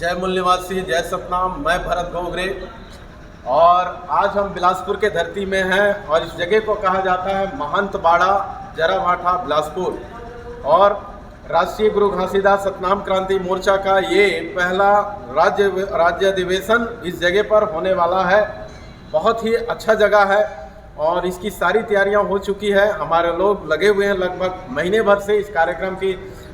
जय मूल निवासी, जय सतनाम। मैं भरत गोगरे और आज हम बिलासपुर के धरती में हैं और इस जगह को कहा जाता है महंत बाड़ा जराभाठा बिलासपुर। और राष्ट्रीय गुरु घासीदास सतनाम क्रांति मोर्चा का ये पहला राज्य अधिवेशन इस जगह पर होने वाला है। बहुत ही अच्छा जगह है और इसकी सारी तैयारियां हो चुकी है। हमारे लोग लगे हुए हैं लगभग महीने भर से इस कार्यक्रम की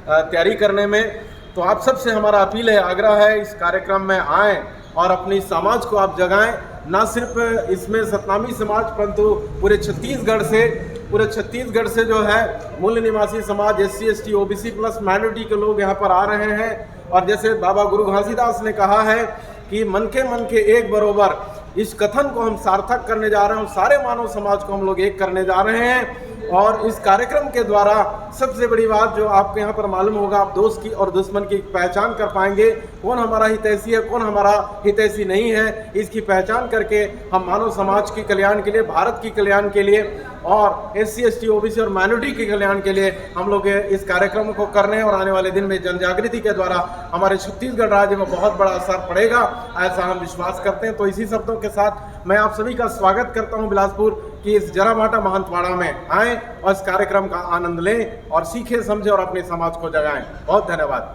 तैयारी करने में। तो आप सबसे हमारा अपील है, आग्रह है, इस कार्यक्रम में आएँ और अपनी समाज को आप जगाएं। ना सिर्फ इसमें सतनामी समाज परंतु पूरे छत्तीसगढ़ से जो है मूल निवासी समाज, SC ST OBC plus minority के लोग यहाँ पर आ रहे हैं। और जैसे बाबा गुरु घासीदास ने कहा है कि मन के एक बरोबर, इस कथन को हम सार्थक करने जा रहे हैं। सारे मानव समाज को हम लोग एक करने जा रहे हैं। और इस कार्यक्रम के द्वारा सबसे बड़ी बात जो आपको यहाँ पर मालूम होगा, आप दोस्त की और दुश्मन की पहचान कर पाएंगे। कौन हमारा हितैषी है, कौन हमारा हितैषी नहीं है, इसकी पहचान करके हम मानव समाज के कल्याण के लिए, भारत की कल्याण के लिए और SC ST OBC और माइनॉरिटी के कल्याण के लिए हम लोग इस कार्यक्रम को करने हैं। और आने वाले दिन में जन जागृति के द्वारा हमारे छत्तीसगढ़ राज्य में बहुत बड़ा असर पड़ेगा, ऐसा हम विश्वास करते हैं। तो इसी शब्दों के साथ मैं आप सभी का स्वागत करता हूं बिलासपुर कि इस जराभाठा महंतवाड़ा में आएँ और इस कार्यक्रम का आनंद लें और सीखें, समझें और अपने समाज को जगाएं। बहुत धन्यवाद।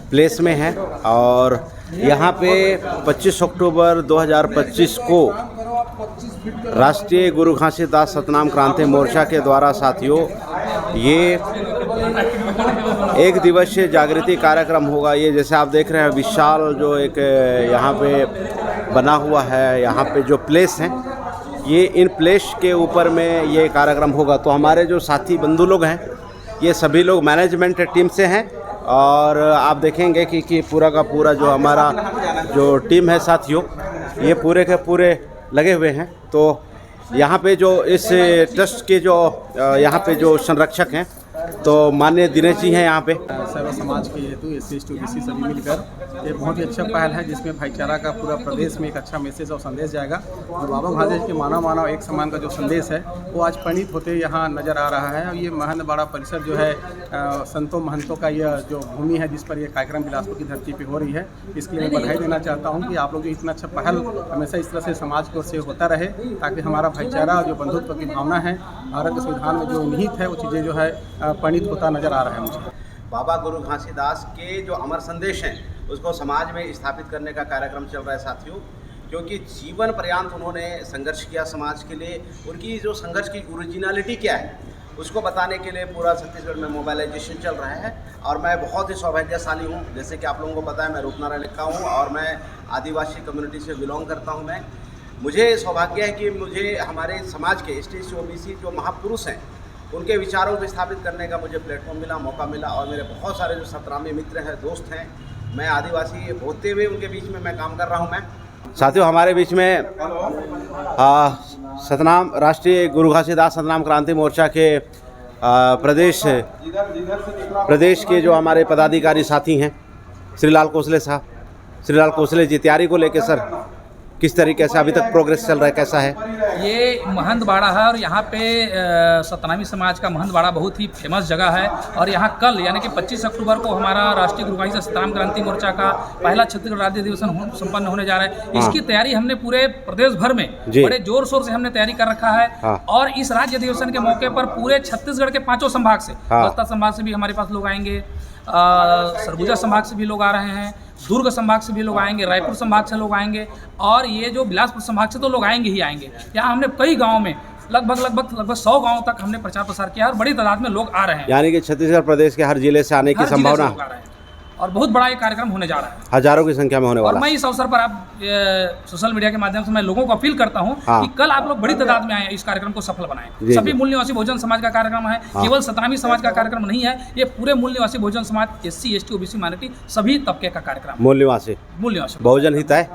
प्लेस में है और यहाँ पे 25 अक्टूबर 2025 को राष्ट्रीय गुरु घासीदास सतनाम क्रांति मोर्चा के द्वारा साथियों ये एक दिवसीय जागृति कार्यक्रम होगा। ये जैसे आप देख रहे हैं विशाल जो एक यहाँ पे बना हुआ है, यहाँ पे जो प्लेस हैं, ये इन प्लेस के ऊपर में ये कार्यक्रम होगा। तो हमारे जो साथी बंधु लोग हैं ये सभी लोग मैनेजमेंट टीम से हैं और आप देखेंगे कि पूरा का पूरा जो हमारा जो टीम है साथियों, ये पूरे के पूरे लगे हुए हैं। तो यहाँ पे जो इस ट्रस्ट के जो यहाँ पे जो संरक्षक हैं तो माननीय दिनेश जी हैं यहाँ पे। सर्व समाज के हेतु SC ST OBC सभी मिलकर ये बहुत ही अच्छा पहल है जिसमें भाईचारा का पूरा प्रदेश में एक अच्छा मैसेज और संदेश जाएगा। और बाबा घासीदास के मानव एक समान का जो संदेश है वो आज परिणित होते यहाँ नज़र आ रहा है। और ये महंत बाड़ा परिसर जो है संतों महंतों का यह जो भूमि है जिस पर यह कार्यक्रम बिलासपुर की धरती पर हो रही है, इसके लिए मैं बधाई देना चाहता हूँ कि आप लोग जो इतना अच्छा पहल हमेशा इस तरह से समाज की ओर से होता रहे ताकि हमारा भाईचारा जो बंधुत्व की भावना है, भारत के संविधान में जो निहित है, वो चीज़ें जो है परिणित होता नज़र आ रहा है मुझे। बाबा गुरु घासीदास के जो अमर संदेश हैं उसको समाज में स्थापित करने का कार्यक्रम चल रहा है साथियों, क्योंकि जीवन पर्यंत उन्होंने संघर्ष किया समाज के लिए। उनकी जो संघर्ष की ओरिजिनलिटी क्या है उसको बताने के लिए पूरा छत्तीसगढ़ में मोबाइलाइजेशन चल रहा है। और मैं बहुत ही सौभाग्यशाली हूँ, जैसे कि आप लोगों को पता है मैं रूपनारायण का हूँ और मैं आदिवासी कम्युनिटी से बिलोंग करता हूँ। मुझे सौभाग्य है कि मुझे हमारे समाज के SC ST OBC जो महापुरुष हैं उनके विचारों को स्थापित करने का मुझे प्लेटफॉर्म मिला, मौका मिला। और मेरे बहुत सारे जो सतनामी मित्र हैं, दोस्त हैं, मैं आदिवासी होते हुए उनके बीच में मैं काम कर रहा हूं। मैं साथियों हमारे बीच में सतनाम राष्ट्रीय गुरु घासीदास सतनाम क्रांति मोर्चा के प्रदेश के जो हमारे पदाधिकारी साथी हैं श्रीलाल कोसले साहब। श्रीलाल कोसले जी, तैयारी को लेकर सर किस तरीके से अभी तक प्रोग्रेस चल रहा है, कैसा है? ये महंत बाड़ा है और यहाँ पे सतनामी समाज का महंत बाड़ा बहुत ही फेमस जगह है। और यहाँ कल यानी कि 25 अक्टूबर को हमारा राष्ट्रीय गुरु घासीदास सतनाम क्रांति मोर्चा का पहला छत्तीसगढ़ राज्य अधिवेशन संपन्न होने जा रहा है। इसकी तैयारी हमने पूरे प्रदेश भर में बड़े जोर शोर से हमने तैयारी कर रखा है। और इस राज्य अधिवेशन के मौके पर पूरे छत्तीसगढ़ के 5 संभाग से, बस्तर संभाग से भी हमारे पास लोग आएंगे, सरगुजा संभाग से भी लोग आ रहे हैं, दुर्ग संभाग से भी लोग आएंगे, रायपुर संभाग से लोग आएंगे और ये जो बिलासपुर संभाग से तो लोग आएंगे ही आएंगे। यहाँ हमने कई गाँव में लगभग 100 गाँव तक हमने प्रचार प्रसार किया और बड़ी तादाद में लोग आ रहे हैं। यानी कि छत्तीसगढ़ प्रदेश के हर जिले से आने की संभावना और बहुत बड़ा ये कार्यक्रम होने जा रहा है, हजारों की संख्या में होने वाला है। और मैं इस अवसर पर आप सोशल मीडिया के माध्यम से मैं लोगों को अपील करता हूं कि कल आप लोग बड़ी तादाद में आए, इस कार्यक्रम को सफल बनाएं। सभी मूल निवासी बहुजन समाज का कार्यक्रम है, केवल सतनामी समाज का कार्यक्रम नहीं है, ये पूरे मूल निवासी Bahujan Samaj, SC ST OBC minority सभी तबके का कार्यक्रम। मूल निवासी बहुजन हिताय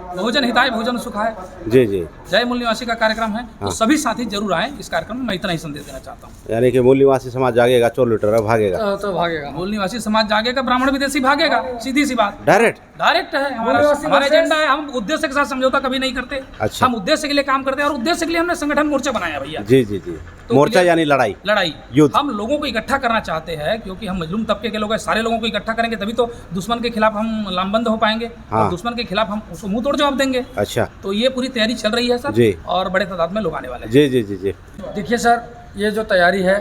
बहुजन सुखाय, जी जी, जय मूल निवासी का कार्यक्रम है। तो सभी साथी जरूर आए इस कार्यक्रम में, मैं इतना ही संदेश देना चाहता हूँ। यानी कि मूल निवासी समाज जागेगा, चोर लुटेरा भागेगा, तो भागेगा। मूल निवासी समाज जागेगा, ब्राह्मण विदेशी भागेगा। जाएगा, सीधी सी बात, डायरेक्ट है। हमारा एजेंडा है, हम उद्देश्य के साथ समझौता कभी नहीं करते। अच्छा। हम उद्देश्य के लिए काम करते हैं और उद्देश्य के लिए हमने संगठन मोर्चा बनाया भैया। जी जी जी, तो मोर्चा यानी लड़ाई युद्ध। हम लोगों को इकट्ठा करना चाहते हैं, क्योंकि हम मजलूम तबके के लोग हैं। सारे लोगों को इकट्ठा करेंगे तभी तो दुश्मन के खिलाफ हम लामबंद हो पाएंगे। हाँ। और दुश्मन के खिलाफ हम उसको मुंह तोड़ जवाब देंगे। अच्छा, तो ये पूरी तैयारी चल रही है सर जी। और बड़े तादाद में लोग आने वाले हैं। जी जी जी जी। देखिए सर, ये जो तैयारी है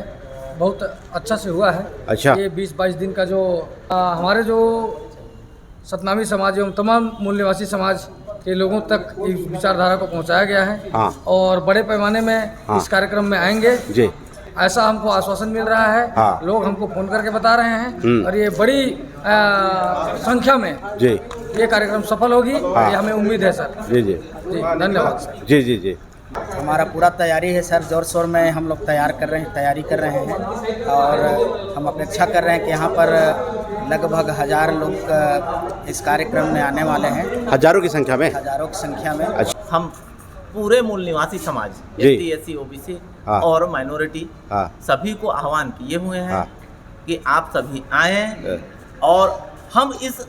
बहुत अच्छा से हुआ है। अच्छा। ये 20-22 दिन का जो हमारे जो सतनामी समाज एवं तमाम मूल निवासी समाज के लोगों तक इस विचारधारा को पहुंचाया गया है। हाँ। और बड़े पैमाने में हाँ। इस कार्यक्रम में आएंगे जी। ऐसा हमको आश्वासन मिल रहा है। हाँ। लोग हमको फोन करके बता रहे हैं और ये बड़ी संख्या में जी ये कार्यक्रम सफल होगी। हाँ। ये हमें उम्मीद है सर। जी जी जी, धन्यवाद सर। जी जी जी। हमारा पूरा तैयारी है सर, जोर शोर में हम लोग तैयारी कर रहे हैं और हम अपेक्षा कर रहे हैं कि यहाँ पर लगभग 1000 लोग इस कार्यक्रम में आने वाले हैं। हजारों की संख्या में? हजारों की संख्या में। अच्छा। हम पूरे मूल निवासी समाज जी। ST, SC, OBC हाँ। और माइनॉरिटी हाँ। सभी को आह्वान किए हुए हैं हाँ। कि आप सभी आएं और हम इस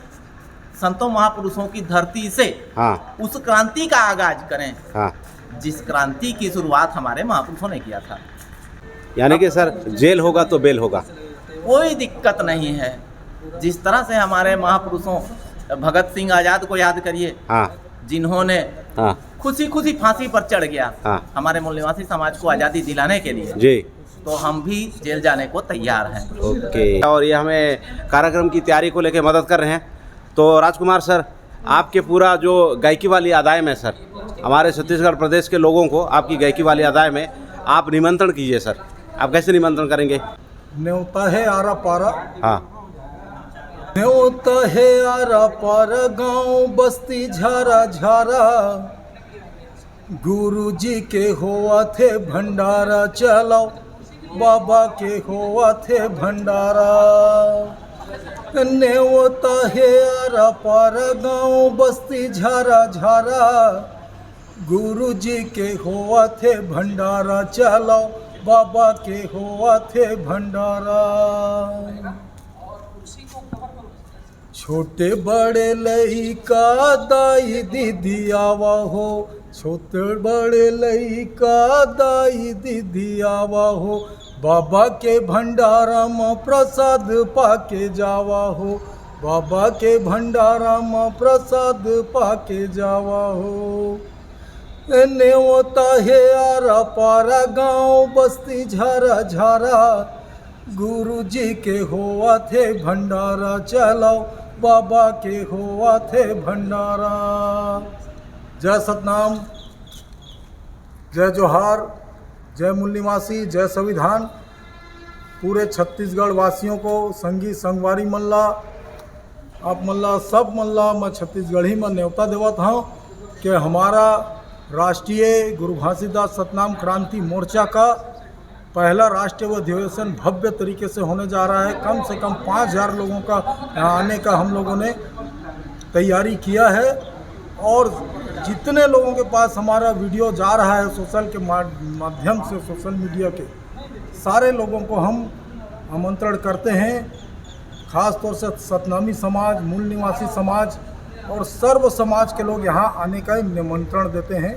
संतों महापुरुषों की धरती से हाँ। उस क्रांति का आगाज करें हाँ। जिस क्रांति की शुरुआत हमारे महापुरुषों ने किया था। यानी कि सर जेल होगा तो बेल होगा, कोई दिक्कत नहीं है। जिस तरह से हमारे महापुरुषों भगत सिंह आज़ाद को याद करिए, हाँ। जिन्होंने हाँ। खुशी खुशी फांसी पर चढ़ गया हाँ। हमारे मूल निवासी समाज को आज़ादी दिलाने के लिए। जी। तो हम भी जेल जाने को तैयार हैं। ओके। और ये हमें कार्यक्रम की तैयारी को लेकर मदद कर रहे हैं। तो राजकुमार सर, आपके पूरा जो गायकी वाली अदाय में सर, हमारे छत्तीसगढ़ प्रदेश के लोगों को आपकी गायकी वाली अदाय में आप निमंत्रण कीजिए सर। आप कैसे निमंत्रण करेंगे? न्योता है आरा पारा, हाँ। न्योता है आरा पारा, गाँव बस्ती झारा झारा, गुरु जी के होआ थे भंडारा, चलाओ बाबा के होआ थे भंडारा। न्योता है आरा पारा, गाँव बस्ती झारा झारा, गुरु जी के होआ थे भंडारा, चलाओ बाबा के होआ थे भंडारा। छोटे बड़े लइका दाई दीदी आवा हो, छोटे बड़े लइका दाई दीदी आवा हो, बाबा के भंडारा में प्रसाद पाके जावा हो, बाबा के भंडारा में प्रसाद पाके जावा हो। न्योता है आरा पारा, गाँव बस्ती झारा झारा, गुरु जी के होआ थे भंडारा, चलाओ बाबा के होआ थे भंडारा। जय सतनाम, जय जोहार, जय मूल निवासी, जय संविधान। पूरे छत्तीसगढ़ वासियों को संगी संगवारी मल्ला, आप मल्ला सब मल्ला, मैं छत्तीसगढ़ी में न्योता देवत हूँ कि हमारा राष्ट्रीय गुरु घासीदास सतनाम क्रांति मोर्चा का पहला राष्ट्रीय अधिवेशन भव्य तरीके से होने जा रहा है। कम से कम 5000 लोगों का यहाँ आने का हम लोगों ने तैयारी किया है और जितने लोगों के पास हमारा वीडियो जा रहा है सोशल के माध्यम से, सोशल मीडिया के सारे लोगों को हम आमंत्रण करते हैं। ख़ास तौर से सतनामी समाज, मूल निवासी समाज और सर्व समाज के लोग यहाँ आने का निमंत्रण देते हैं।